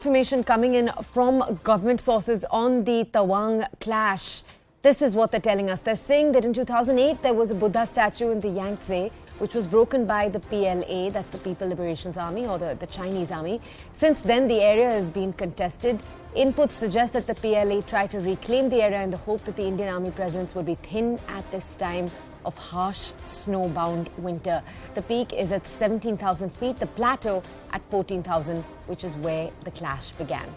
Information coming in from government sources on the Tawang clash. This is what they're telling us. They're saying that in 2008, there was a Buddha statue in the Yangtze, which was broken by the PLA, that's the People Liberations Army, or the Chinese army. Since then, the area has been contested. Inputs suggest that the PLA tried to reclaim the area in the hope that the Indian Army presence would be thin at this time of harsh snowbound winter. The peak is at 17,000 feet, the plateau at 14,000, which is where the clash began.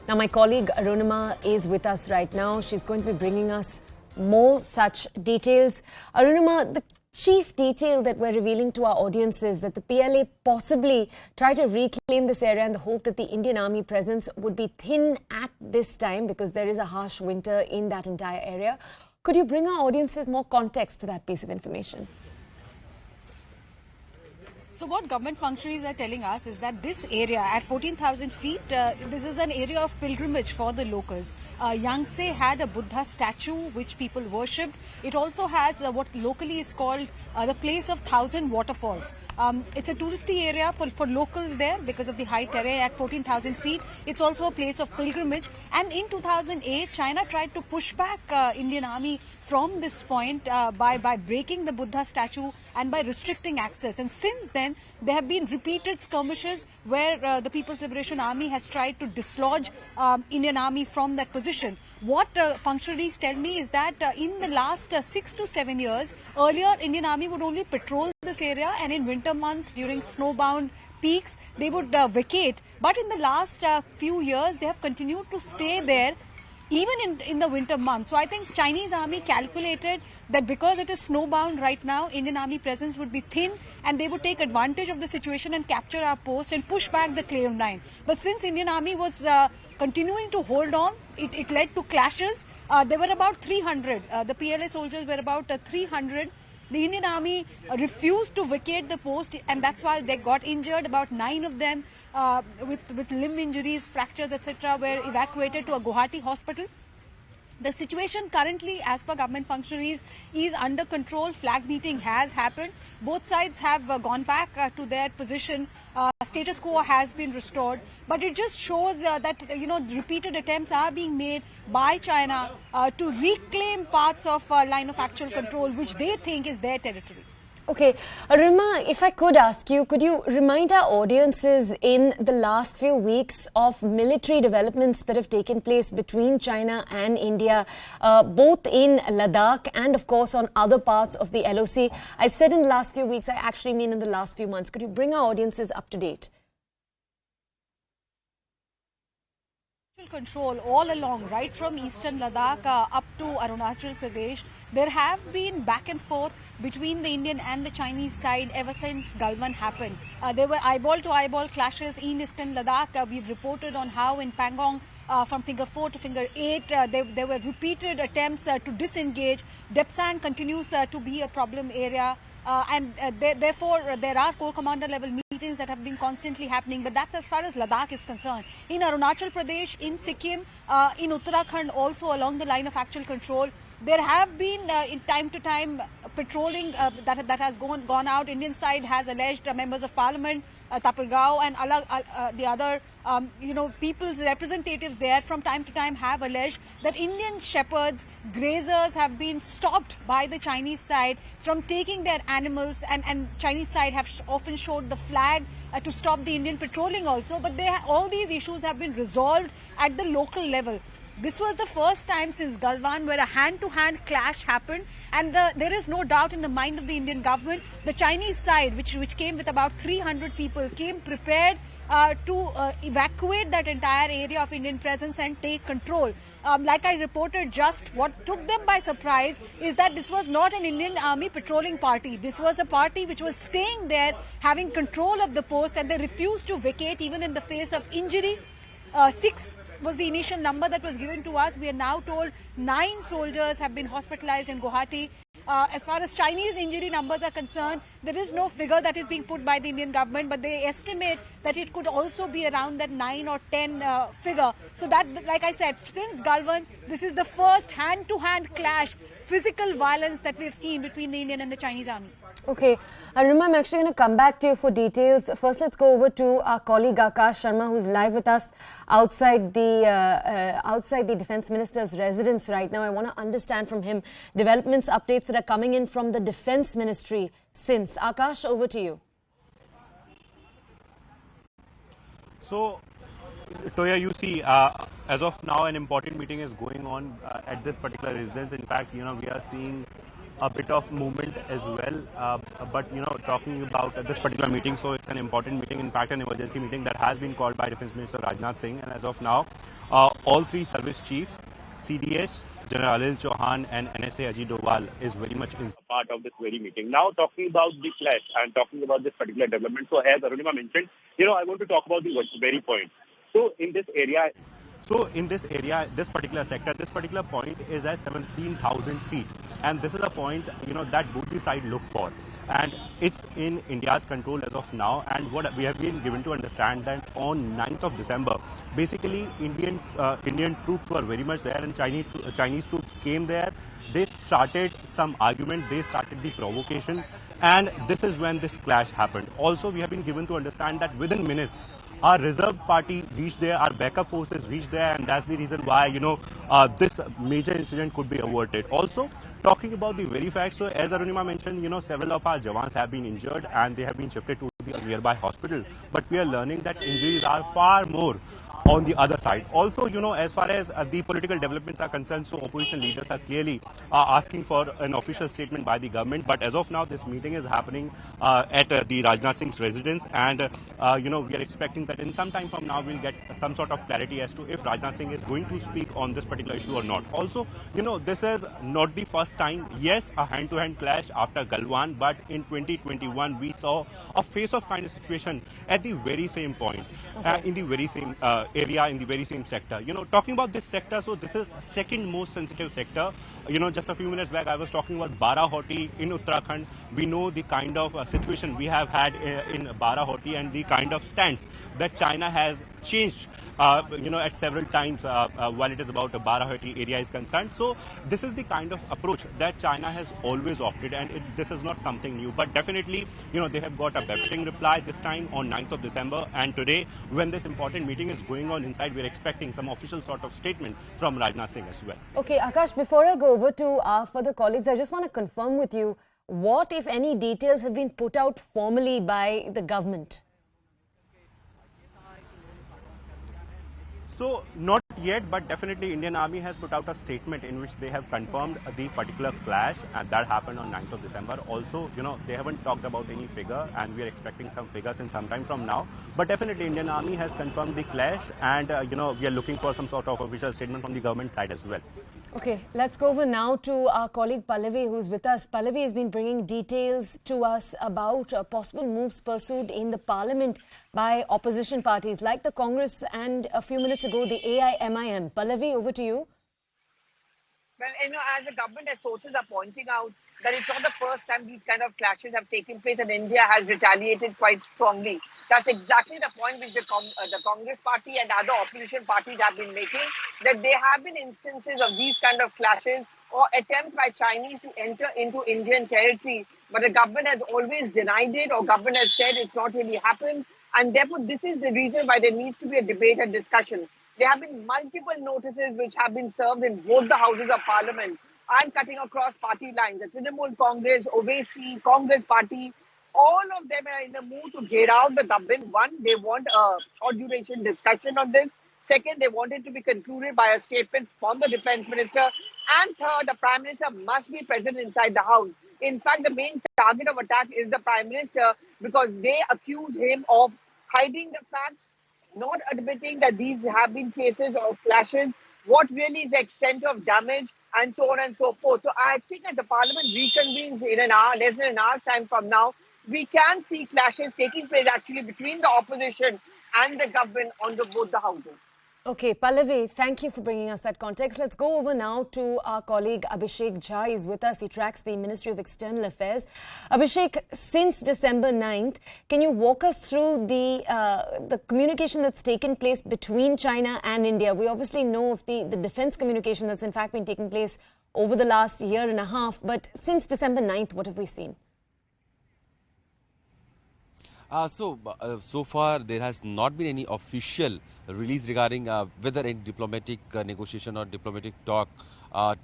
Now, my colleague Arunima is with us right now. She's going to be bringing us more such details. Arunima, the chief detail that we're revealing to our audience is that the PLA possibly tried to reclaim this area in the hope that the Indian Army presence would be thin at this time because there is a harsh winter in that entire area. Could you bring our audiences more context to that piece of information? So what government functionaries are telling us is that this area at 14,000 feet, this is an area of pilgrimage for the locals. Yangtze had a Buddha statue which people worshipped. It also has what locally is called the place of 1,000 waterfalls. It's a touristy area for locals there because of the high terrain at 14,000 feet. It's also a place of pilgrimage. And in 2008, China tried to push back Indian Army from this point by breaking the Buddha statue and by restricting access. And since then, there have been repeated skirmishes where the People's Liberation Army has tried to dislodge Indian Army from that position. What functionaries tell me is that in the last 6 to 7 years, earlier Indian Army would only patrol this area, and in winter months during snowbound peaks, they would vacate. But in the last few years, they have continued to stay there even in the winter months. So I think Chinese army calculated that because it is snowbound right now, Indian army presence would be thin and they would take advantage of the situation and capture our post and push back the claim line. But since Indian army was continuing to hold on, it led to clashes. There were about 300. The PLA soldiers were about 300. The Indian army refused to vacate the post, and that's why they got injured. About 9 of them with limb injuries, fractures, etc. were evacuated to a Govt hospital. The situation currently, as per government functionaries, is under control. Flag meeting has happened. Both sides have gone back to their position. Status quo has been restored. But it just shows that, repeated attempts are being made by China to reclaim parts of line of actual control, which they think is their territory. Okay, Arunima, if I could ask you, could you remind our audiences in the last few weeks of military developments that have taken place between China and India, both in Ladakh and, of course, on other parts of the LOC? I said in the last few weeks, I actually mean in the last few months. Could you bring our audiences up to date? Control all along, right from eastern Ladakh up to Arunachal Pradesh. There have been back and forth between the Indian and the Chinese side ever since Galwan happened. There were eyeball-to-eyeball clashes in eastern Ladakh. We've reported on how in Pangong, from finger 4 to finger 8, there were repeated attempts to disengage. Depsang continues to be a problem area. Therefore, there are core commander level meetings that have been constantly happening, but that's as far as Ladakh is concerned. In Arunachal Pradesh, in Sikkim, in Uttarakhand, also along the line of actual control, there have been in time to time patrolling that has gone out. Indian side has alleged members of parliament, Tapurgaon and the other people's representatives there from time to time have alleged that Indian shepherds, grazers have been stopped by the Chinese side from taking their animals, and Chinese side have often showed the flag to stop the Indian patrolling also. But all these issues have been resolved at the local level. This was the first time since Galwan where a hand-to-hand clash happened, and there is no doubt in the mind of the Indian government. The Chinese side, which came with about 300 people, came prepared to evacuate that entire area of Indian presence and take control. Like I reported, just what took them by surprise is that this was not an Indian army patrolling party. This was a party which was staying there, having control of the post, and they refused to vacate even in the face of injury. 6 was the initial number that was given to us. We are now told 9 soldiers have been hospitalized in Guwahati. As far as Chinese injury numbers are concerned, there is no figure that is being put by the Indian government, but they estimate that it could also be around that 9 or 10 figure. So that, like I said, since Galwan, this is the first hand-to-hand clash, physical violence that we've seen between the Indian and the Chinese army. Okay, Arima, I'm actually going to come back to you for details. First, let's go over to our colleague Akash Sharma, who's live with us outside the Defence Minister's residence right now. I want to understand from him developments, updates that are coming in from the Defence Ministry since. Akash, over to you. So, Toya, you see, as of now, an important meeting is going on at this particular residence. In fact, we are seeing a bit of movement as well. But, talking about this particular meeting, so it's an important meeting, in fact, an emergency meeting that has been called by Defence Minister Rajnath Singh. And as of now, all three service chiefs, CDS, General Anil Chauhan and NSA Ajit Doval is very much in part of this very meeting. Now, talking about the clash and talking about this particular development, so as Arunima mentioned, I want to talk about the very point. So in this area, this particular sector, this particular point is at 17,000 feet. And this is a point, that both the side look for. And it's in India's control as of now. And what we have been given to understand that on 9th of December, basically Indian troops were very much there and Chinese troops came there. They started some argument, they started the provocation. And this is when this clash happened. Also, we have been given to understand that within minutes, our reserve party reached there, our backup forces reached there, and that's the reason why, this major incident could be averted. Also, talking about the very facts, so as Arunima mentioned, several of our Jawans have been injured and they have been shifted to the nearby hospital. But we are learning that injuries are far more on the other side. Also, as far as the political developments are concerned, so opposition leaders are clearly asking for an official statement by the government. But as of now, this meeting is happening at the Rajnath Singh's residence. And, we are expecting that in some time from now, we'll get some sort of clarity as to if Rajnath Singh is going to speak on this particular issue or not. Also, this is not the first time, yes, a hand-to-hand clash after Galwan, but in 2021, we saw a face-off kind of situation at the very same point, in the very same area, in the very same sector. Talking about this sector, so this is second most sensitive sector. Just a few minutes back, I was talking about Barahoti in Uttarakhand. We know the kind of situation we have had in Barahoti and the kind of stance that China has changed, at several times while it is about the Barahoti area is concerned. So this is the kind of approach that China has always opted, and this is not something new. But definitely, they have got a befitting reply this time on 9th of December. And today, when this important meeting is going on inside, we're expecting some official sort of statement from Rajnath Singh as well. Okay, Akash, before I go over to our further colleagues, I just want to confirm with you, what, if any, details have been put out formally by the government? So, not yet, but definitely Indian Army has put out a statement in which they have confirmed the particular clash, and that happened on 9th of December. Also, they haven't talked about any figure, and we are expecting some figures in some time from now. But definitely Indian Army has confirmed the clash, and, we are looking for some sort of official statement from the government side as well. Okay, let's go over now to our colleague Pallavi, who's with us. Pallavi has been bringing details to us about possible moves pursued in the parliament by opposition parties like the Congress and a few minutes ago the AIMIM. Pallavi, over to you. Well, as the government sources are pointing out, that it's not the first time these kind of clashes have taken place and India has retaliated quite strongly. That's exactly the point which the Congress party and other opposition parties have been making, that there have been instances of these kind of clashes or attempts by Chinese to enter into Indian territory, but the government has always denied it, or government has said it's not really happened, and therefore this is the reason why there needs to be a debate and discussion. There have been multiple notices which have been served in both the houses of parliament and cutting across party lines. The Trinamool Congress, Owaisi, Congress Party, all of them are in the mood to get out the government. One, they want a short duration discussion on this. Second, they want it to be concluded by a statement from the Defence Minister. And third, the Prime Minister must be present inside the House. In fact, the main target of attack is the Prime Minister, because they accuse him of hiding the facts, not admitting that these have been cases of clashes, what really is the extent of damage, and so on and so forth. So I think as the Parliament reconvenes in an hour, less than an hour's time from now, we can see clashes taking place actually between the opposition and the government on both the houses. Okay, Pallavi, thank you for bringing us that context. Let's go over now to our colleague Abhishek Jha. He's with us. He tracks the Ministry of External Affairs. Abhishek, since December 9th, can you walk us through the communication that's taken place between China and India? We obviously know of the defense communication that's in fact been taking place over the last year and a half. But since December 9th, what have we seen? So far there has not been any official release regarding whether any diplomatic negotiation or diplomatic talk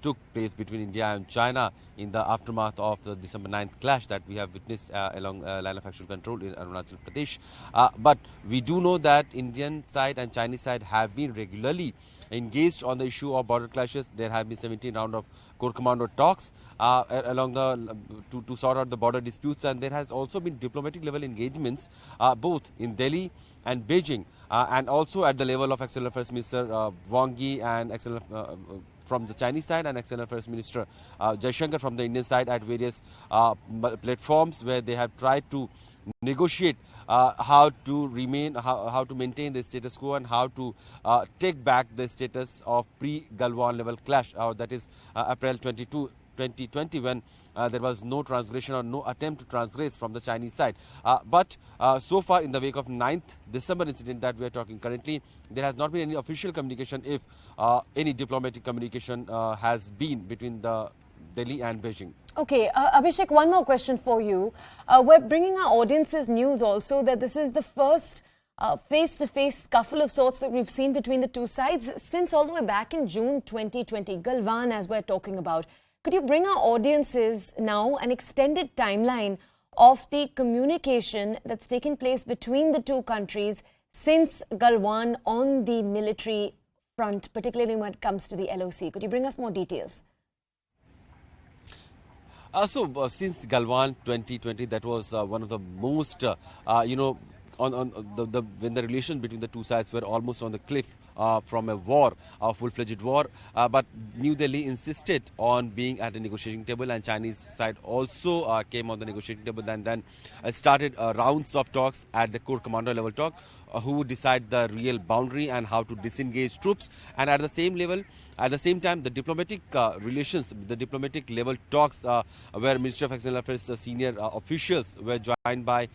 took place between India and China in the aftermath of the December 9th clash that we have witnessed along line of actual control in Arunachal Pradesh. But we do know that Indian side and Chinese side have been regularly engaged on the issue of border clashes. There have been 17 rounds of core commando talks along the to sort out the border disputes, and there has also been diplomatic level engagements both in Delhi and Beijing, and also at the level of External Affairs Minister Wang Yi and from the Chinese side, and External Affairs Minister Jaishankar from the Indian side at various platforms where they have tried to negotiate how to maintain the status quo and how to take back the status of pre-Galwan level clash, that is April 2020, when there was no transgression or no attempt to transgress from the Chinese side. But so far, in the wake of 9th December incident that we are talking currently, there has not been any official communication, if any diplomatic communication has been between the Delhi and Beijing. Okay, Abhishek, one more question for you. We're bringing our audiences news also that this is the first face-to-face scuffle of sorts that we've seen between the two sides since all the way back in June 2020, Galwan as we're talking about. Could you bring our audiences now an extended timeline of the communication that's taken place between the two countries since Galwan on the military front, particularly when it comes to the LOC? Could you bring us more details? Since Galwan 2020, that was one of the most, when the relations between the two sides were almost on the cliff from a war, a full-fledged war. But New Delhi insisted on being at the negotiating table, and Chinese side also came on the negotiating table, and then started rounds of talks at the core commander level talk, who would decide the real boundary and how to disengage troops. And at the same time, the diplomatic relations, the diplomatic level talks where Ministry of External Affairs senior officials were joined by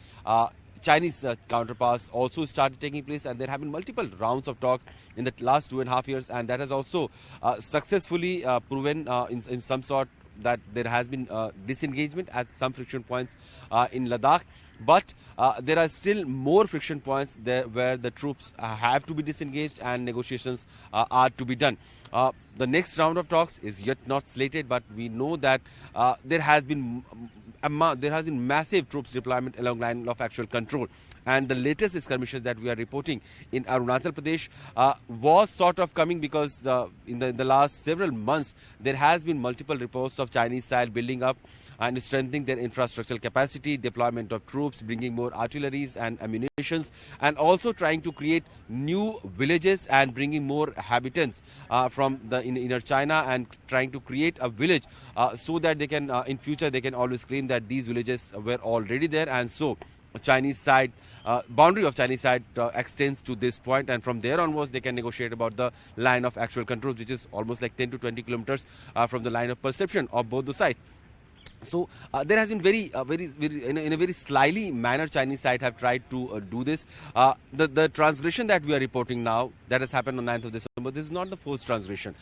Chinese counterparts also started taking place, and there have been multiple rounds of talks in the last 2.5 years, and that has also successfully proven in some sort that there has been disengagement at some friction points in Ladakh. But there are still more friction points there where the troops have to be disengaged and negotiations are to be done. The next round of talks is yet not slated, but we know that there has been massive troops deployment along line of actual control. And the latest skirmishes that we are reporting in Arunachal Pradesh was sort of coming because in the last several months there has been multiple reports of Chinese side building up and strengthening their infrastructural capacity, deployment of troops, bringing more artilleries and ammunitions, and also trying to create new villages and bringing more habitants from the inner China, and trying to create a village so that they can, in future, they can always claim that these villages were already there, and so Chinese side boundary of Chinese side extends to this point, and from there onwards they can negotiate about the line of actual control, which is almost like 10 to 20 kilometers from the line of perception of both the sides. So there has been in a very slyly manner Chinese side have tried to do this. The transgression that we are reporting now that has happened on 9th of December, this is not the first transgression.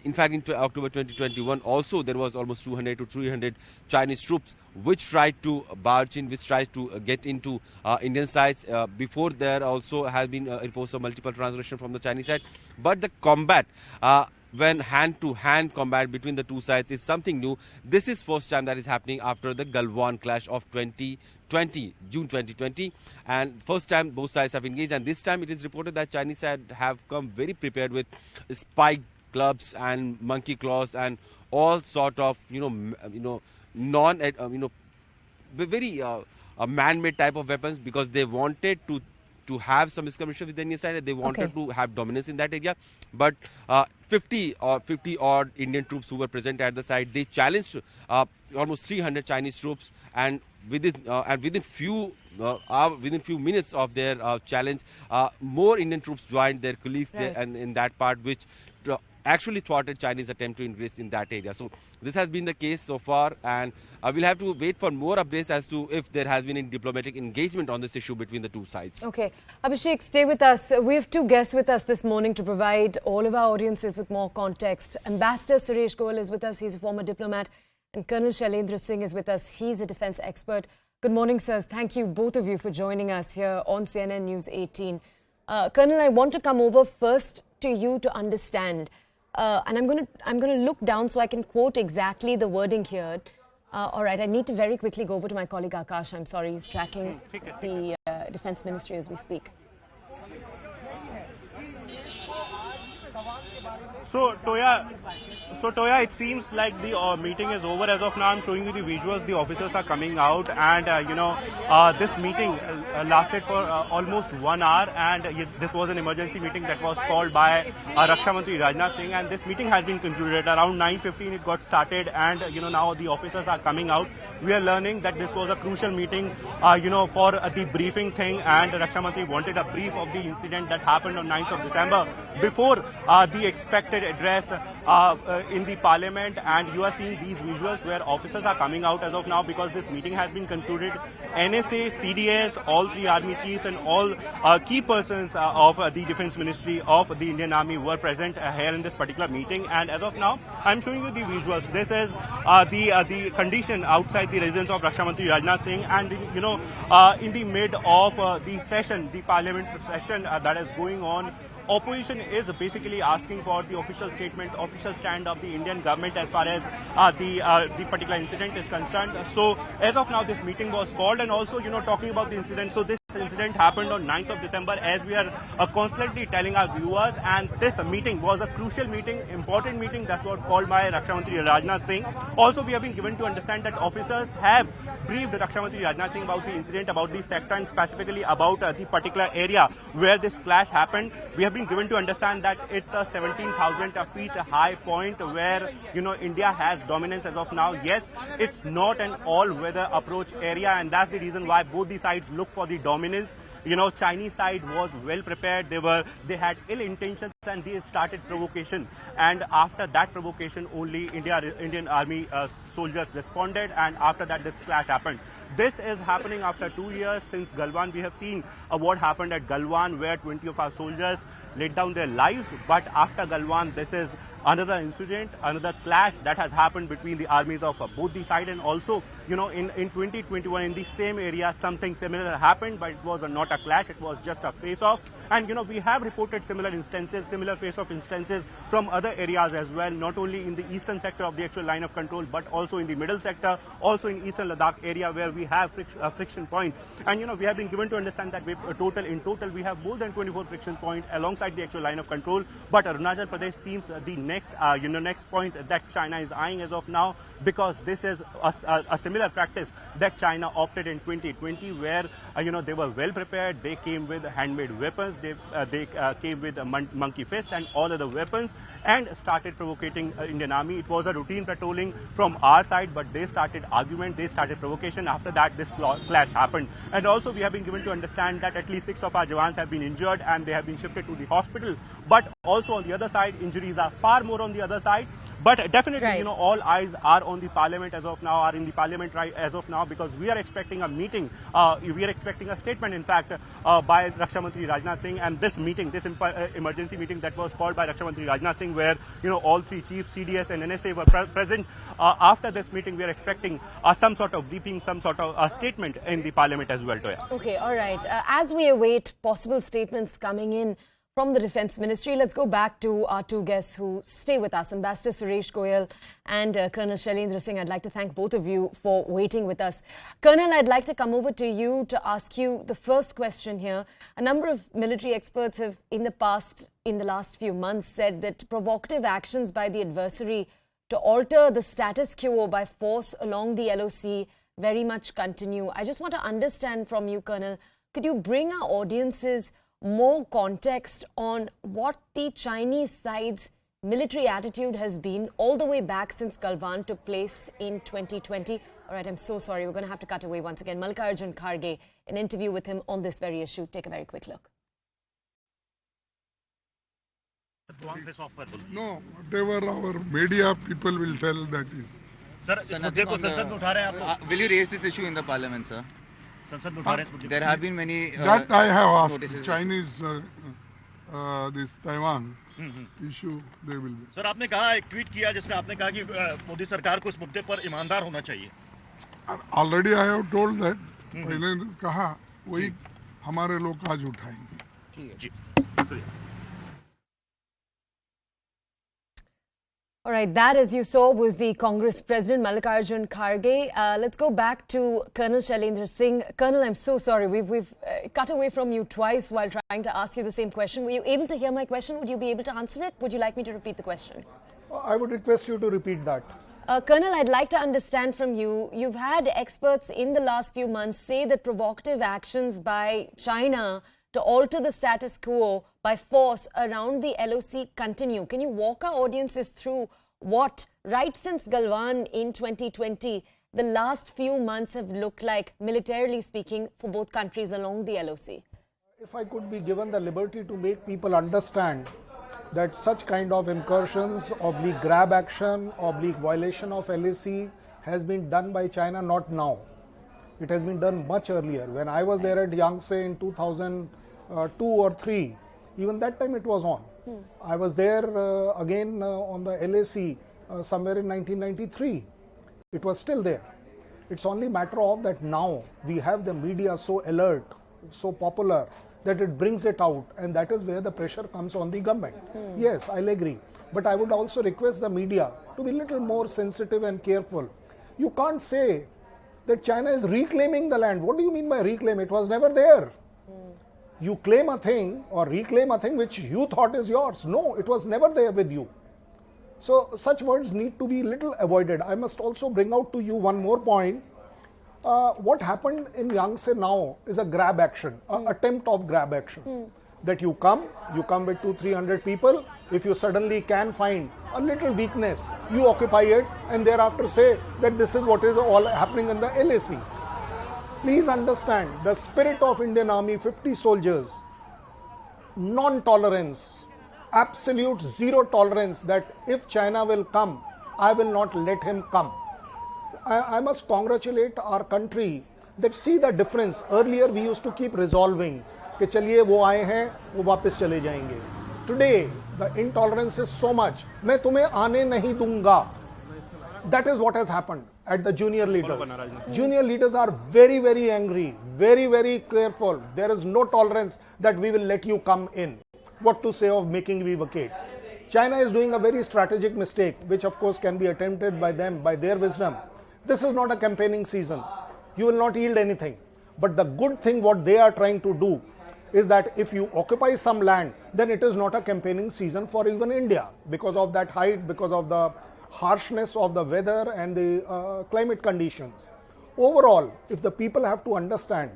In fact, in October 2021 also there was almost 200 to 300 Chinese troops which tried to barge in, which tried to get into Indian sides. Before there also has been reports of multiple transgression from the Chinese side. But the combat when hand-to-hand combat between the two sides is something new. This is first time that is happening after the Galwan clash of June 2020, and first time both sides have engaged, and this time it is reported that Chinese side have come very prepared with spike clubs and monkey claws and all sort of very man-made type of weapons, because they wanted to have some skirmishes with the Indian side. They wanted to have dominance in that area, but 50 odd Indian troops who were present at the site, they challenged almost 300 Chinese troops, and within few minutes of their challenge, more Indian troops joined their colleagues there, and in that part, which actually thwarted Chinese attempt to ingress in that area. So this has been the case so far, and we'll have to wait for more updates as to if there has been any diplomatic engagement on this issue between the two sides. Okay. Abhishek, stay with us. We have two guests with us this morning to provide all of our audiences with more context. Ambassador Suresh Goel is with us. He's a former diplomat. And Colonel Shailendra Singh is with us. He's a defense expert. Good morning, sirs. Thank you, both of you, for joining us here on CNN News 18. Colonel, I want to come over first to you to understand, and I'm going to look down so I can quote exactly the wording here. All right, I need to very quickly go over to my colleague Akash. I'm sorry, he's tracking the Defence Ministry as we speak. So Toya, it seems like the meeting is over as of now. I'm showing you the visuals. The officers are coming out, and this meeting lasted for almost 1 hour, and this was an emergency meeting that was called by Raksha Mantri Rajnath Singh, and this meeting has been concluded around 9:15. It got started, and now the officers are coming out. We are learning that this was a crucial meeting, for the briefing thing, and Raksha Mantri wanted a brief of the incident that happened on 9th of December before the expected address in the parliament. And you are seeing these visuals where officers are coming out as of now because this meeting has been concluded. NSA, CDS, all three army chiefs and all key persons of the Defence Ministry of the Indian Army were present here in this particular meeting. And as of now, I'm showing you the visuals. This is the condition outside the residence of Raksha Mantri Rajnath Singh, and in the mid of the session, the parliament session that is going on. Opposition is basically asking for the official statement, official stand of the Indian government as far as the particular incident is concerned. So as of now, this meeting was called, and also talking about the incident. So this incident happened on 9th of December, as we are constantly telling our viewers, and this meeting was a crucial meeting, important meeting. That's what called by Raksha Mantri Rajnath Singh. Also, we have been given to understand that officers have briefed Raksha Mantri Rajnath Singh about the incident, about the sector, and specifically about the particular area where this clash happened. We have been given to understand that it's a 17,000 feet high point where India has dominance as of now. Yes, it's not an all-weather approach area, and that's the reason why both the sides look for the dominance. Chinese side was well prepared. They had ill intentions, and they started provocation. And after that provocation, only Indian Army soldiers responded, and after that this clash happened. This is happening after 2 years since Galwan. We have seen what happened at Galwan, where 20 of our soldiers laid down their lives. But after Galwan, this is another incident, another clash that has happened between the armies of both the side. And also, in 2021, in the same area, something similar happened, but it was not a clash, it was just a face-off. And we have reported similar instances, similar face-off instances from other areas as well, not only in the eastern sector of the actual line of control, but also in the middle sector, also in eastern Ladakh area, where we have friction points. And we have been given to understand that in total we have more than 24 friction points alongside the actual line of control. But Arunachal Pradesh seems the next point that China is eyeing as of now, because this is a similar practice that China opted in 2020, where they were well prepared. They came with handmade weapons. They came with a monkey fist and all other weapons, and started provoking Indian Army. It was a routine patrolling from our side, but they started argument, they started provocation. After that, this clash happened. And also, we have been given to understand that at least 6 of our Jawans have been injured, and they have been shifted to the hospital. But also on the other side, injuries are far more on the other side. But definitely, right, all eyes are on the parliament as of now, are in the parliament right as of now, because we are expecting a meeting. We are expecting a statement, in fact, by Raksha Mantri Rajnath Singh. And this meeting, this emergency meeting that was called by Raksha Mantri Rajnath Singh, where all three chiefs, CDS and NSA, were present. After this meeting, we are expecting some sort of briefing, some sort of statement in the parliament as well, Toya. Okay, all right. As we await possible statements coming in from the Defence Ministry, let's go back to our two guests who stay with us, Ambassador Suresh Goyal and Colonel Shailendra Singh. I'd like to thank both of you for waiting with us. Colonel, I'd like to come over to you to ask you the first question here. A number of military experts have in the last few months said that provocative actions by the adversary to alter the status quo by force along the LOC very much continue. I just want to understand from you, Colonel, could you bring our audiences more context on what the Chinese side's military attitude has been all the way back since Galwan took place in 2020? All right, I'm so sorry. We're going to have to cut away once again. Mallikarjun Kharge, an interview with him on this very issue. Take a very quick look. No, whatever our media people will tell, that is. Sir, will you raise this issue in the parliament, sir? There have been many that I have asked notices. Chinese this Tawang issue, they will be. Sir, आपने कहा एक tweet किया जिसमें आपने कहा कि मोदी सरकार को इस मुद्दे पर ईमानदार होना चाहिए. Already I have told that पहले कहा वही हमारे लोग आज उठाएंगे। ठीक है जी शुक्रिया। All right, that, as you saw, was the Congress President Mallikarjun Kharge. Let's go back to Colonel Shailendra Singh. Colonel, I'm so sorry. We've cut away from you twice while trying to ask you the same question. Were you able to hear my question? Would you be able to answer it? Would you like me to repeat the question? I would request you to repeat that. Colonel, I'd like to understand from you, you've had experts in the last few months say that provocative actions by China to alter the status quo by force around the LOC continue. Can you walk our audiences through what, right since Galwan in 2020, the last few months have looked like, militarily speaking, for both countries along the LOC? If I could be given the liberty to make people understand that such kind of incursions, oblique grab action, oblique violation of LAC has been done by China, not now. It has been done much earlier. When I was there at Yangtze in 2002 or 3, even that time it was on. I was there again on the LAC somewhere in 1993. It was still there. It's only matter of that now we have the media so alert, so popular, that it brings it out, and that is where the pressure comes on the government. Yes, I'll agree. But I would also request the media to be a little more sensitive and careful. You can't say that China is reclaiming the land. What do you mean by reclaim? It was never there. You claim a thing or reclaim a thing which you thought is yours. No, it was never there with you. So such words need to be little avoided. I must also bring out to you one more point. What happened in Yangtze now is a grab action, an attempt of grab action. That you come with 200-300 people. If you suddenly can find a little weakness, you occupy it and thereafter say that this is what is all happening in the LAC. Please understand the spirit of Indian Army, 50 soldiers, non-tolerance, absolute zero tolerance that if China will come, I will not let him come. I must congratulate our country that see the difference. Earlier we used to keep resolving कि चलिए वो आए हैं वो वापस चले जाएंगे. Today the intolerance is so much. मैं तुम्हें आने नहीं दूंगा. That is what has happened at the junior leaders. Junior leaders are very, very angry, very, very careful. There is no tolerance that we will let you come in. What to say of making we vacate? China is doing a very strategic mistake, which of course can be attempted by them, by their wisdom. This is not a campaigning season. You will not yield anything. But the good thing what they are trying to do is that if you occupy some land, then it is not a campaigning season for even India because of that height, because of the harshness of the weather and the climate conditions. Overall, if the people have to understand,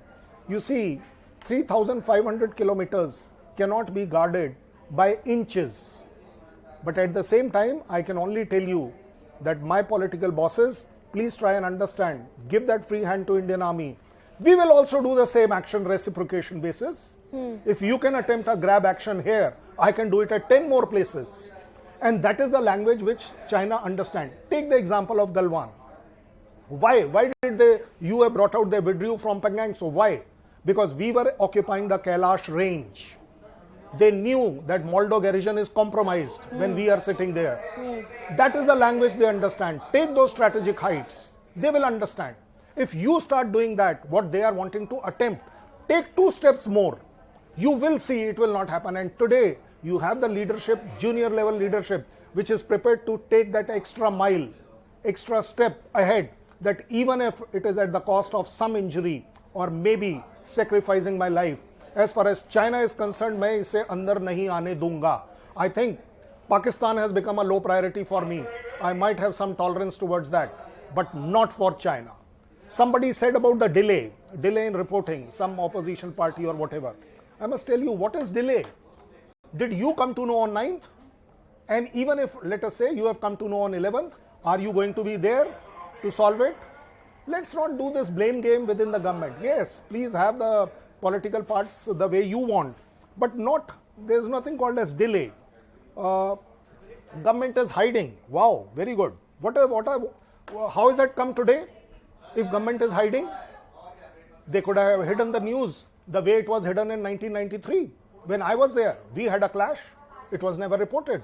you see 3,500 kilometers cannot be guarded by inches. But at the same time, I can only tell you that my political bosses, please try and understand, give that free hand to Indian Army. We will also do the same action reciprocation basis. If you can attempt a grab action here, I can do it at 10 more places. And that is the language which China understands. Take the example of Galwan. Why did you have brought out, they withdrew from Pengang? So why? Because we were occupying the Kailash range. They knew that Moldo garrison is compromised when we are sitting there. That is the language they understand. Take those strategic heights. They will understand. If you start doing that, what they are wanting to attempt, take 2 steps more. You will see it will not happen. And today, you have the leadership, junior level leadership, which is prepared to take that extra mile, extra step ahead, that even if it is at the cost of some injury or maybe sacrificing my life, as far as China is concerned, मैं इसे अंदर नहीं आने दूंगा. I think Pakistan has become a low priority for me. I might have some tolerance towards that, but not for China. Somebody said about the delay in reporting, some opposition party or whatever. I must tell you, what is delay? Did you come to know on 9th? And even if, let us say, you have come to know on 11th, are you going to be there to solve it? Let's not do this blame game within the government. Yes, please have the political parts the way you want, but not, there's nothing called as delay. Government is hiding. Wow, very good. How has that come today? If government is hiding, they could have hidden the news the way it was hidden in 1993. When I was there, we had a clash. It was never reported.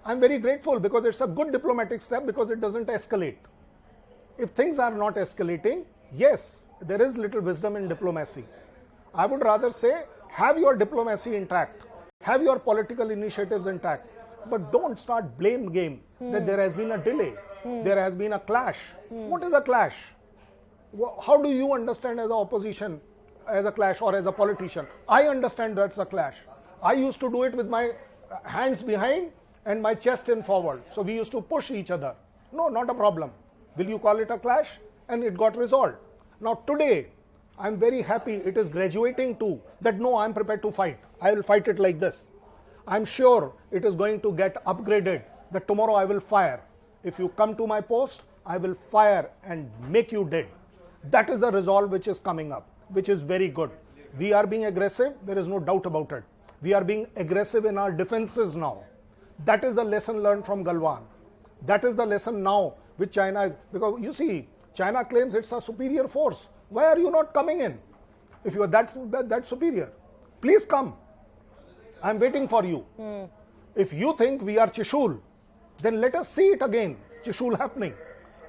I'm very grateful because it's a good diplomatic step because it doesn't escalate. If things are not escalating, yes, there is little wisdom in diplomacy. I would rather say, have your diplomacy intact, have your political initiatives intact, but don't start blame game that there has been a delay, there has been a clash. What is a clash? How do you understand as an opposition, as a clash, or as a politician? I understand that's a clash. I used to do it with my hands behind and my chest in forward. So we used to push each other. No, not a problem. Will you call it a clash? And it got resolved. Now today, I'm very happy it is graduating to that no, I'm prepared to fight. I will fight it like this. I'm sure it is going to get upgraded that tomorrow I will fire. If you come to my post, I will fire and make you dead. That is the resolve which is coming up, which is very good. We are being aggressive, there is no doubt about it. We are being aggressive in our defenses now. That is the lesson learned from Galwan. That is the lesson now with China. Because you see, China claims it's a superior force. Why are you not coming in? If you are that superior, please come. I'm waiting for you. If you think we are Chishul, then let us see it again. Chishul happening.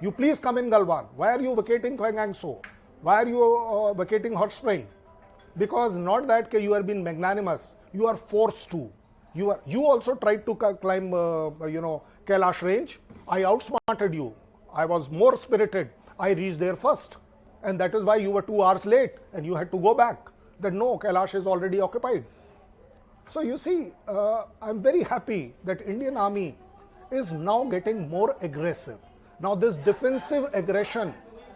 You please come in Galwan. Why are you vacating Kwangangso? Why are you vacating Hot Spring? Because not that you are being magnanimous. You are forced to. You also tried to climb, Kailash range. I outsmarted you. I was more spirited. I reached there first. And that is why you were 2 hours late and you had to go back. That no, Kailash is already occupied. So you see, I'm very happy that Indian Army is now getting more aggressive. Now this defensive aggression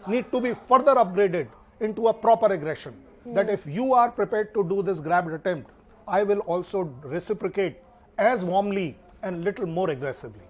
need to be further upgraded into a proper aggression. That if you are prepared to do this grabbed attempt, I will also reciprocate as warmly and little more aggressively.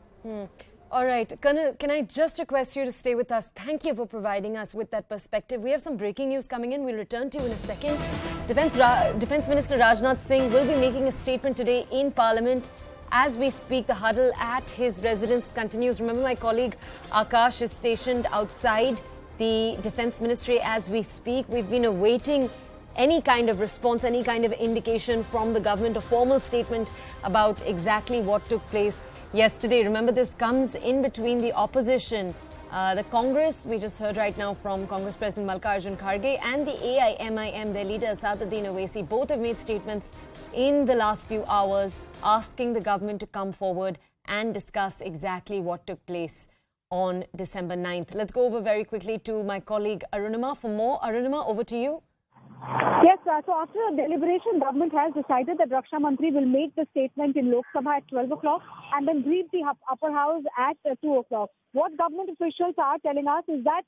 All right, Colonel, can I just request you to stay with us? Thank you for providing us with that perspective. We have some breaking news coming in. We'll return to you in a second. Defense Minister Rajnath Singh will be making a statement today in Parliament. As we speak, the huddle at his residence continues. Remember, my colleague Akash is stationed outside the Defense Ministry as we speak. We've been awaiting any kind of response, any kind of indication from the government, a formal statement about exactly what took place yesterday. Remember, this comes in between the opposition, the Congress, we just heard right now from Congress President Mallikarjun Kharge, and the AIMIM, their leader Asaduddin Owaisi. Both have made statements in the last few hours asking the government to come forward and discuss exactly what took place on December 9th. Let's go over very quickly to my colleague Arunima for more. Arunima, over to you. Yes, so after a deliberation, government has decided that Raksha Mantri will make the statement in Lok Sabha at 12 o'clock and then brief the upper house at 2 o'clock. What government officials are telling us is that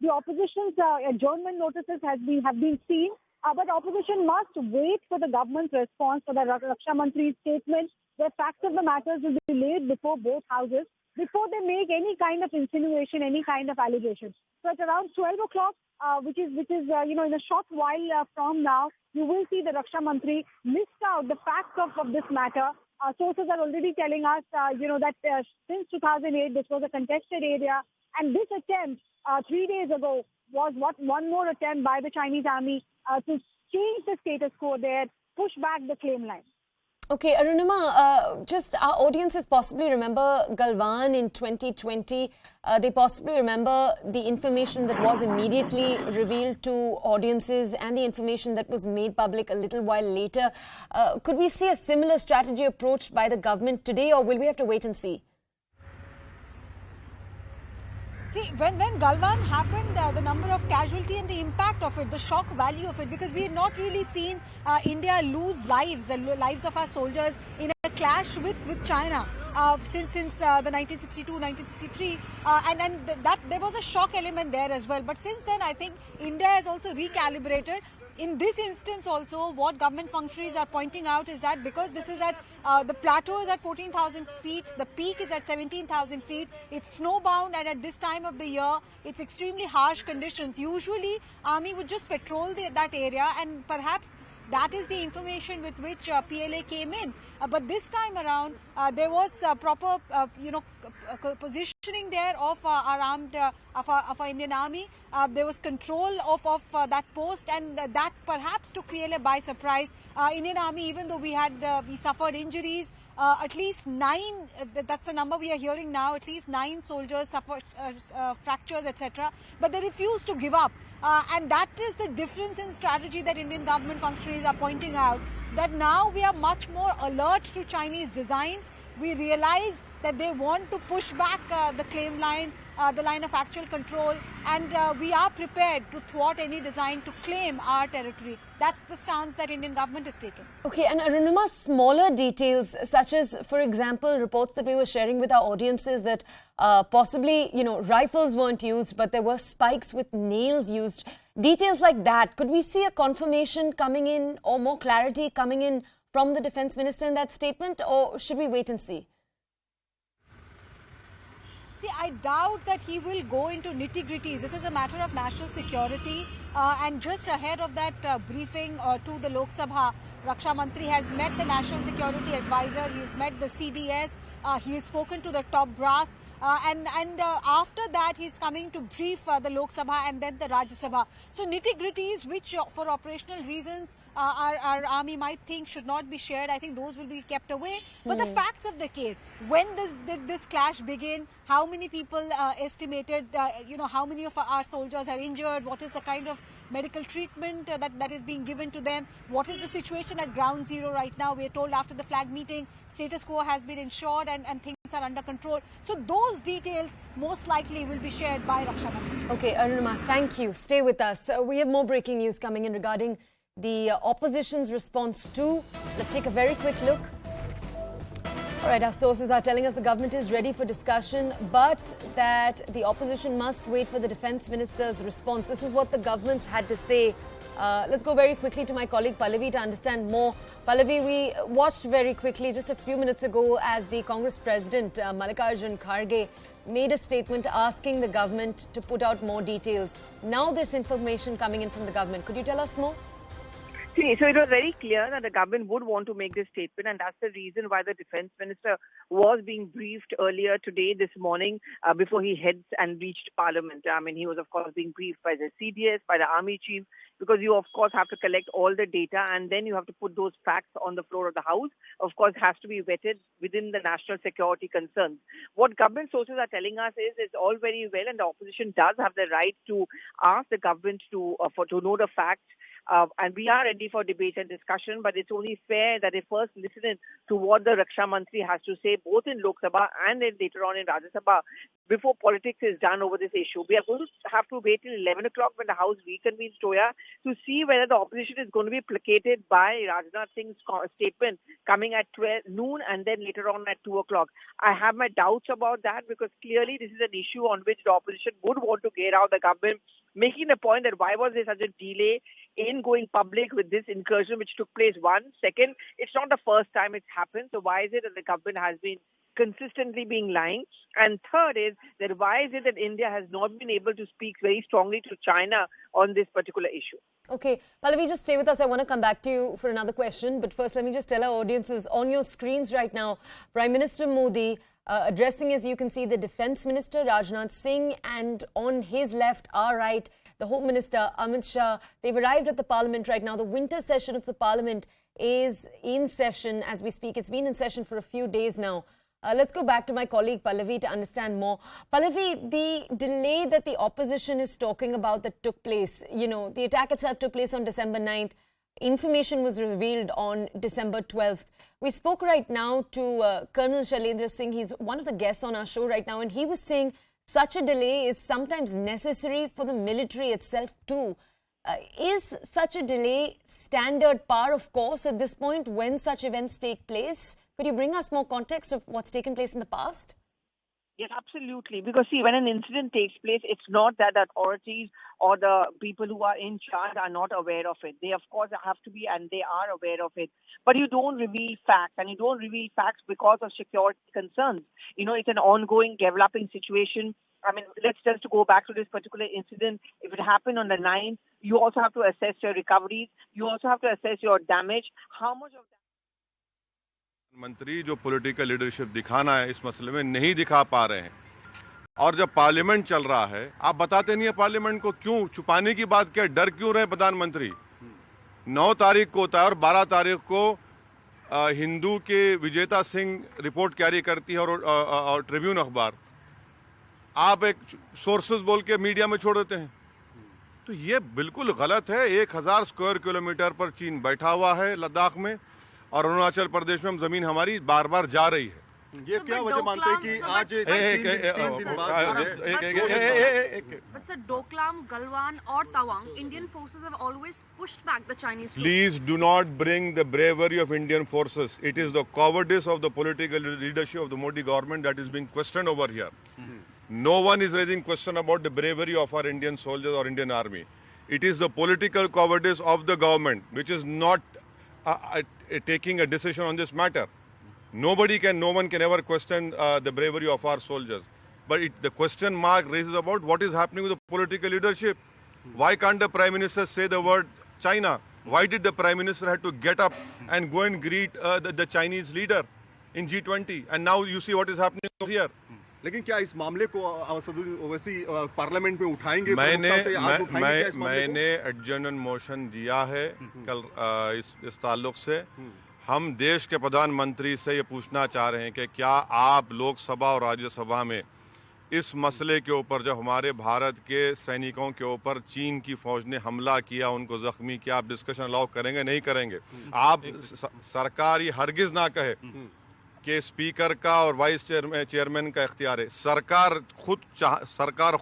the opposition's adjournment notices have been seen, but opposition must wait for the government's response for the Raksha Mantri's statement. The facts of the matters will be laid before both houses before they make any kind of insinuation, any kind of allegation. So at around 12 o'clock, which is in a short while from now, you will see the Raksha Mantri list out the facts of this matter. Sources are already telling us, that since 2008, this was a contested area. And this attempt 3 days ago was one more attempt by the Chinese army to change the status quo there, push back the claim line. Okay, Arunima, just our audiences possibly remember Galwan in 2020. They possibly remember the information that was immediately revealed to audiences and the information that was made public a little while later. Could we see a similar strategy approached by the government today, or will we have to wait and see? See, when Galwan happened, the number of casualty and the impact of it, the shock value of it, because we had not really seen India lose lives, the lives of our soldiers in a clash with China since the 1962-1963, and that there was a shock element there as well. But since then, I think India has also recalibrated. In this instance also, what government functionaries are pointing out is that because this is at, the plateau is at 14,000 feet, the peak is at 17,000 feet, it's snowbound, and at this time of the year, it's extremely harsh conditions. Usually, Army would just patrol that area, and perhaps that is the information with which PLA came in. But this time around, there was proper, positioning there of our armed, of our Indian Army. There was control of that post, and that perhaps took PLA by surprise. Indian Army, even though we suffered injuries, At least 9, that's the number we are hearing now, at least 9 soldiers suffered fractures, etc. But they refuse to give up. And that is the difference in strategy that Indian government functionaries are pointing out, that now we are much more alert to Chinese designs. We realize that they want to push back the claim line, the line of actual control, and we are prepared to thwart any design to claim our territory. That's the stance that Indian government is taking. Okay, and Arunima, smaller details such as, for example, reports that we were sharing with our audiences that possibly, rifles weren't used, but there were spikes with nails used. Details like that. Could we see a confirmation coming in or more clarity coming in from the Defence Minister in that statement, or should we wait and see? See, I doubt that he will go into nitty-gritties. This is a matter of national security. And just ahead of that briefing to the Lok Sabha, Raksha Mantri has met the National Security Advisor, he's met the CDS, he has spoken to the top brass. And after that, he's coming to brief the Lok Sabha and then the Rajya Sabha. So nitty-gritties, which for operational reasons our army might think should not be shared, I think those will be kept away. But the facts of the case, when did this clash begin? How many people estimated, how many of our soldiers are injured? What is the kind of medical treatment that is being given to them? What is the situation at ground zero right now? We are told after the flag meeting, status quo has been ensured and things are under control. So those details most likely will be shared by Raksha Mantri. Okay, Arunima, thank you. Stay with us. We have more breaking news coming in regarding the opposition's response to. Let's take a very quick look. All right, our sources are telling us the government is ready for discussion, but that the opposition must wait for the Defence Minister's response. This is what the government's had to say. Let's go very quickly to my colleague Pallavi to understand more. Pallavi, we watched very quickly just a few minutes ago as the Congress President, Mallikarjun Kharge, made a statement asking the government to put out more details. Now this information coming in from the government. Could you tell us more? See, so it was very clear that the government would want to make this statement, and that's the reason why the Defence Minister was being briefed earlier today, this morning, before he heads and reached Parliament. I mean, he was, of course, being briefed by the CDS, by the Army Chief, because you, of course, have to collect all the data and then you have to put those facts on the floor of the House. Of course, has to be vetted within the national security concerns. What government sources are telling us is it's all very well, and the opposition does have the right to ask the government to know the facts. And we are ready for debate and discussion, but it's only fair that they first listen to what the Raksha Mantri has to say, both in Lok Sabha and then later on in Rajya Sabha, before politics is done over this issue. We are going to have to wait till 11 o'clock when the House reconvenes, Toya, to see whether the opposition is going to be placated by Rajnath Singh's statement coming at 12 noon and then later on at 2 o'clock. I have my doubts about that because clearly this is an issue on which the opposition would want to get out the government, making the point that why was there such a delay in going public with this incursion which took place. One. Second, it's not the first time it's happened. So why is it that the government has been consistently being lying? And third is that why is it that India has not been able to speak very strongly to China on this particular issue? Okay, Pallavi, just stay with us. I want to come back to you for another question. But first, let me just tell our audiences, on your screens right now, Prime Minister Modi addressing, as you can see, the Defence Minister, Rajnath Singh, and on his left, our right, the Home Minister, Amit Shah. They've arrived at the Parliament right now. The winter session of the Parliament is in session as we speak. It's been in session for a few days now. Let's go back to my colleague Pallavi to understand more. Pallavi, the delay that the opposition is talking about that took place, the attack itself took place on December 9th. Information was revealed on December 12th. We spoke right now to Colonel Shailendra Singh. He's one of the guests on our show right now, and he was saying such a delay is sometimes necessary for the military itself too. Is such a delay standard par of course at this point when such events take place? Could you bring us more context of what's taken place in the past? Yes, absolutely. Because see, when an incident takes place, it's not that the authorities or the people who are in charge are not aware of it. They, of course, have to be, and they are aware of it. But you don't reveal facts, and you don't reveal facts because of security concerns. It's an ongoing, developing situation. I mean, let's just go back to this particular incident. If it happened on the 9th, you also have to assess your recoveries. You also have to assess your damage. How much of that? मंत्री जो political leadership दिखाना है इस मसले में नहीं दिखा पा रहे हैं और जब पार्लियामेंट चल रहा है आप बताते नहीं है पार्लियामेंट को क्यों छुपाने की बात क्या डर क्यों रहे प्रधानमंत्री 9 तारीख को होता है और 12 तारीख को हिंदू के विजेता सिंह रिपोर्ट कैरी करती है और ट्रिब्यून अखबार, आप एक सोर्सेज बोल के मीडिया में छोड़ देते हैं, तो ये बिल्कुल गलत है। 1000 स्क्वायर किलोमीटर पर चीन बैठा हुआ है लद्दाख में, और अरुणाचल प्रदेश में हम जमीन हमारी बार बार जा रही है। ये क्या वजह मानते हैं कि आज 3 दिन बाद डोकलाम, गलवान और Tawang, Indian forces have always pushed back the Chinese troops. Please do not bring the bravery of Indian forces. It is the cowardice of the political leadership of the Modi government that is being questioned over here. No one is raising question about the bravery of our Indian soldiers or Indian army. It is the political cowardice of the government which is not taking a decision on this matter. No one can ever question the bravery of our soldiers. But the question mark raises about what is happening with the political leadership. Why can't the Prime Minister say the word China? Why did the Prime Minister have to get up and go and greet the Chinese leader in G20? And now you see what is happening over here. लेकिन क्या इस मामले को वैसी parliament में उठाएंगे? मैंने एडजर्नल motion दिया है कल इस ताल्लुक से। हम देश के प्रधानमंत्री से ये पूछना चाह रहे हैं कि क्या आप लोकसभा और राज्यसभा में इस मसले के ऊपर, जब हमारे भारत के सैनिकों के ऊपर चीन की फौज ने हमला किया, उनको जख्मी किया, आप डिस्कशन अलाउ करेंगे नहीं करेंगे? आप सरकार ये हरगिज ना कहे कि स्पीकर का और वाइस चेयरमैन का इख्तियार है। सरकार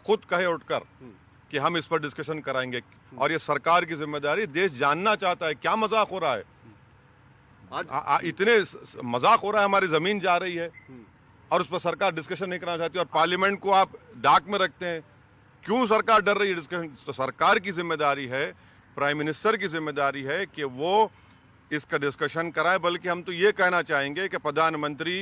खुद कहे उठकर कि हम इस पर डिस्कशन कराएंगे, और ये सरकार की जिम्मेदारी। देश जानना चाहता है क्या मजाक हो रहा है। इतने मजाक हो रहा है, हमारी जमीन जा रही है और उस पर सरकार डिस्कशन नहीं करना चाहती, और पार्लियामेंट को आप डाक में रखते हैं। क्यों सरकार डर रही है डिस्कशन? तो सरकार की जिम्मेदारी है, प्राइम मिनिस्टर की जिम्मेदारी है कि वो इसका डिस्कशन कराए। बल्कि हम तो ये कहना चाहेंगे कि प्रधानमंत्री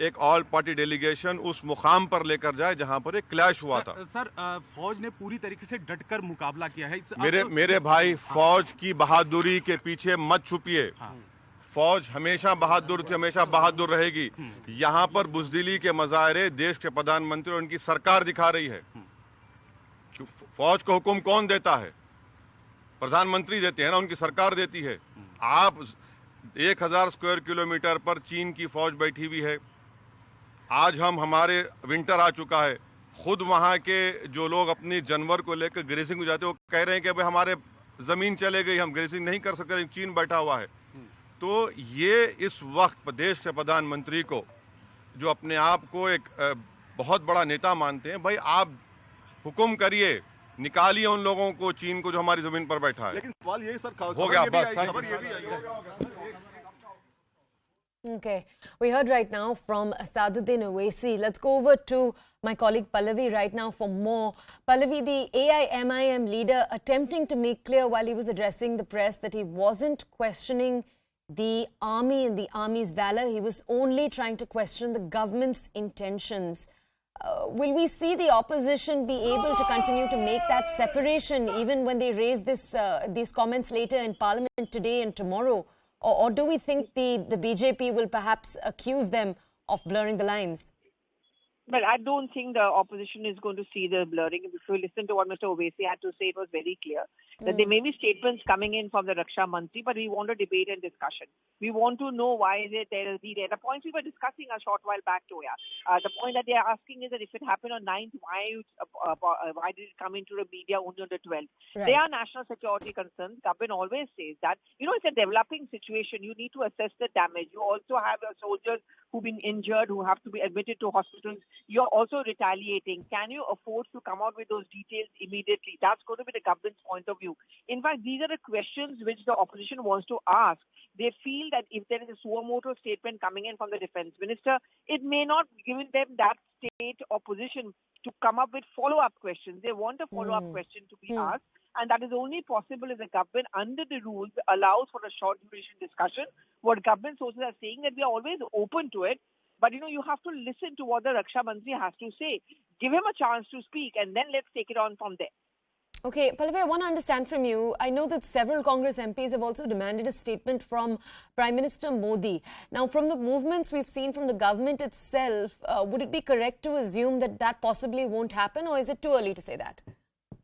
एक ऑल पार्टी डेलीगेशन उस मुकाम पर लेकर जाए जहां पर एक क्लैश हुआ था। सर, फौज ने पूरी तरीके से डटकर मुकाबला किया है। मेरे भाई, फौज की बहादुरी के पीछे मत छुपिए। फौज हमेशा बहादुर थी, हमेशा बहादुर रहेगी। यहाँ पर बुजदिली के मजाहरे देश के प्रधानमंत्री और उनकी सरकार दिखा रही है। फौज को हुक्म कौन देता है? प्रधानमंत्री देते हैं ना, उनकी सरकार देती है। आप 1000 स्क्वायर किलोमीटर पर चीन की फौज बैठी हुई है। आज हमारे विंटर आ चुका है, खुद वहां के जो लोग अपनी जानवर को लेकर ग्रेसिंग हो जाते हैं, वो कह रहे हैं कि भाई हमारे जमीन चले गई, हम ग्रेसिंग नहीं कर सकते, चीन बैठा हुआ है। तो ये इस वक्त देश के प्रधानमंत्री को, जो अपने आप को एक बहुत बड़ा नेता मानते हैं, भाई आप हुक्म करिए, निकालिए उन लोगों को, चीन को, जो हमारी जमीन पर बैठा है। लेकिन सवाल यही सर, हो गया बस। Okay, we heard right now from Asaduddin Owaisi. Let's go over to my colleague Pallavi right now for more. Pallavi, the AIMIM leader attempting to make clear while he was addressing the press that he wasn't questioning the army and the army's valor. He was only trying to question the government's intentions. Will we see the opposition be able to continue to make that separation even when they raise these comments later in Parliament today and tomorrow? Or do we think the BJP will perhaps accuse them of blurring the lines? Well, I don't think the opposition is going to see the blurring. If you listen to what Mr. Owaisi had to say, it was very clear that there may be statements coming in from the Raksha Mantri, but we want a debate and discussion. We want to know why is it there is the points we were discussing a short while back, Toya. The point that they are asking is that if it happened on 9th, why did it come into the media only on the 12th? Right. They are national security concerns. Government always says that, it's a developing situation. You need to assess the damage. You also have soldiers who've been injured, who have to be admitted to hospitals. You're also retaliating. Can you afford to come out with those details immediately? That's going to be the government's point of view. In fact, these are the questions which the opposition wants to ask. They feel that if there is a suo motu statement coming in from the defense minister, it may not give them that state or position to come up with follow-up questions. They want a follow-up question to be asked. And that is only possible if the government, under the rules, allows for a short duration discussion. What government sources are saying that we are always open to it. But, you have to listen to what the Raksha Mantri has to say. Give him a chance to speak and then let's take it on from there. Okay, Pallavi, I want to understand from you. I know that several Congress MPs have also demanded a statement from Prime Minister Modi. Now, from the movements we've seen from the government itself, would it be correct to assume that that possibly won't happen, or is it too early to say that?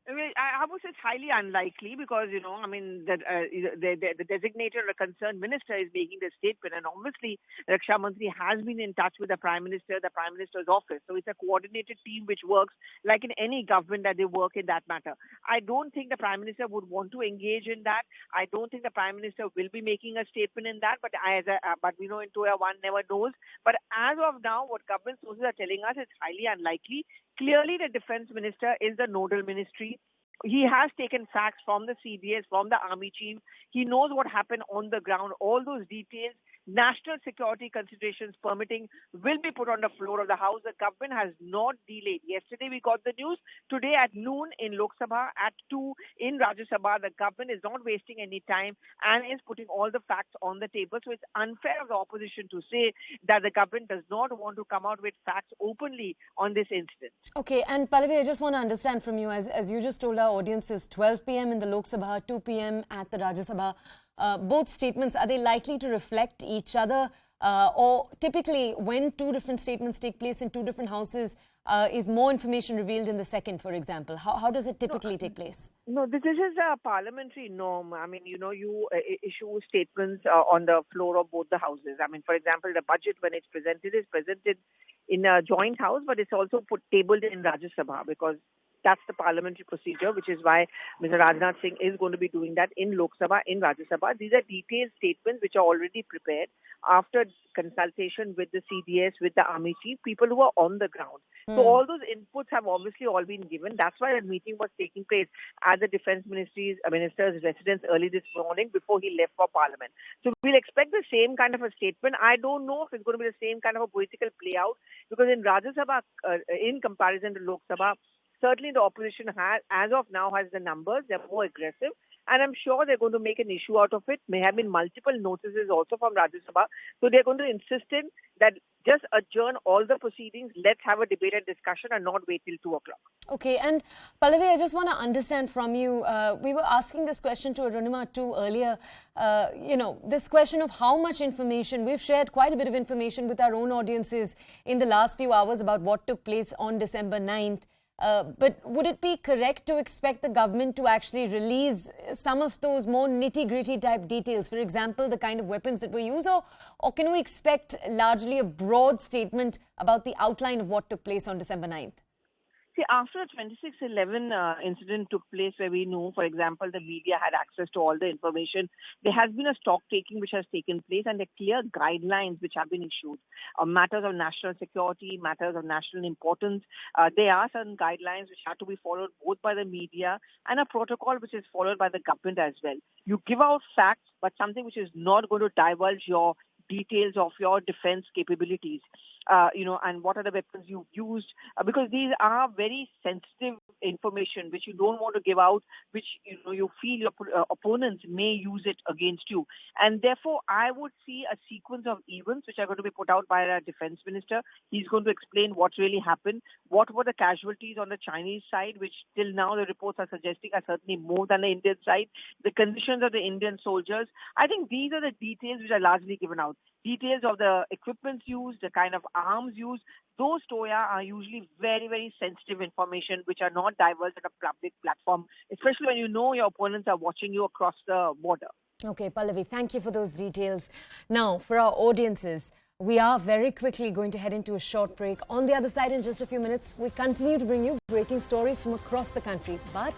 I would say it's highly unlikely because, I mean, the designated or concerned minister is making the statement, and obviously Raksha Mantri has been in touch with the Prime Minister, the Prime Minister's office. So it's a coordinated team which works like in any government that they work in that matter. I don't think the Prime Minister would want to engage in that. I don't think the Prime Minister will be making a statement in that, but we know in Toya one never knows. But as of now, what government sources are telling us is highly unlikely. Clearly, the Defense Minister is the nodal ministry. He has taken facts from the CDS, from the army chief. He knows what happened on the ground. All those details, national security considerations permitting, will be put on the floor of the House. The government has not delayed. Yesterday we got the news. Today at noon in Lok Sabha, at 2 in Rajya Sabha, the government is not wasting any time and is putting all the facts on the table. So it's unfair of the opposition to say that the government does not want to come out with facts openly on this incident. Okay, and Pallavi, I just want to understand from you, as you just told our audiences, 12 p.m. in the Lok Sabha, 2 p.m. at the Rajya Sabha. Both statements, are they likely to reflect each other? Or typically, when two different statements take place in two different houses, is more information revealed in the second, for example? How does it typically take place? No, this is a parliamentary norm. I mean, you issue statements on the floor of both the houses. I mean, for example, the budget, when it's presented, is presented in a joint house, but it's also tabled in Rajya Sabha because that's the parliamentary procedure, which is why Mr. Rajnath Singh is going to be doing that in Lok Sabha, in Rajya Sabha. These are detailed statements which are already prepared after consultation with the CDS, with the army chief, people who are on the ground. So all those inputs have obviously all been given. That's why the meeting was taking place at the Defense Minister's residence early this morning before he left for Parliament. So we'll expect the same kind of a statement. I don't know if it's going to be the same kind of a political play out because in Rajya Sabha, in comparison to Lok Sabha, certainly the opposition has, as of now, has the numbers. They're more aggressive. And I'm sure they're going to make an issue out of it. May have been multiple notices also from Rajya Sabha. So they're going to insist in that just adjourn all the proceedings. Let's have a debate and discussion and not wait till 2 o'clock. Okay. And Pallavi, I just want to understand from you. We were asking this question to Arunima too earlier. This question of how much information. We've shared quite a bit of information with our own audiences in the last few hours about what took place on December 9th. But would it be correct to expect the government to actually release some of those more nitty-gritty type details? For example, the kind of weapons that were used, or can we expect largely a broad statement about the outline of what took place on December 9th? See, after the 26/11 incident took place where we know, for example, the media had access to all the information, there has been a stock taking which has taken place and there are clear guidelines which have been issued on matters of national security, matters of national importance. There are certain guidelines which have to be followed both by the media and a protocol which is followed by the government as well. You give out facts, but something which is not going to divulge your details of your defense capabilities, and what are the weapons you've used, because these are very sensitive information which you don't want to give out, which you feel your opponents may use it against you. And therefore, I would see a sequence of events which are going to be put out by the defense minister. He's going to explain what really happened, what were the casualties on the Chinese side, which till now the reports are suggesting are certainly more than the Indian side, the conditions of the Indian soldiers. I think these are the details which are largely given out. Details of the equipment used, the kind of arms used, those, Toya, are usually very, very sensitive information which are not divulged at a public platform, especially when you know your opponents are watching you across the border. Okay, Pallavi, thank you for those details. Now, for our audiences, we are very quickly going to head into a short break. On the other side, in just a few minutes, we continue to bring you breaking stories from across the country. But